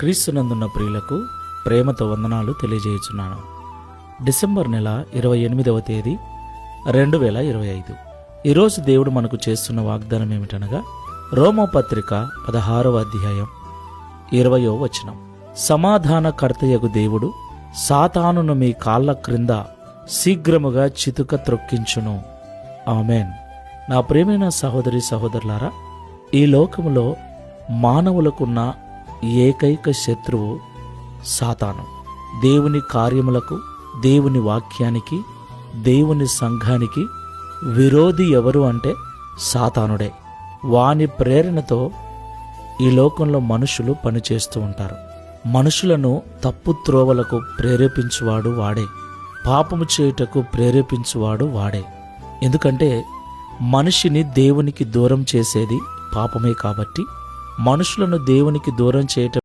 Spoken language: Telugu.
క్రీస్తునందున్న ప్రియులకు ప్రేమతో వందనాలు తెలియజేయుచున్నాను. డిసెంబర్ నెల 28వ తేదీ 2025. ఈరోజు దేవుడు మనకు చేస్తున్న వాగ్దానం ఏమిటనగా రోమాపత్రిక 16వ అధ్యాయం 20వ వచనం. సమాధానకర్తయగు దేవుడు సాతానును మీ కాళ్ళ క్రింద శీఘ్రముగా చితుక త్రొక్కించును. ఆమెన్. నా ప్రియమైన సహోదరి సహోదరులారా, ఈ లోకములో మానవులకున్న ఏకైక శత్రువు సాతాను. దేవుని కార్యములకు, దేవుని వాక్యానికి, దేవుని సంఘానికి విరోధి ఎవరు అంటే సాతానుడే. వాని ప్రేరణతో ఈ లోకంలో మనుషులు పనిచేస్తూ ఉంటారు. మనుషులను తప్పు త్రోవలకు ప్రేరేపించువాడు వాడే, పాపము చేయుటకు ప్రేరేపించువాడు వాడే. ఎందుకంటే మనిషిని దేవునికి దూరం చేసేది పాపమే కాబట్టి మనుషులను దేవునికి దూరం చేయటం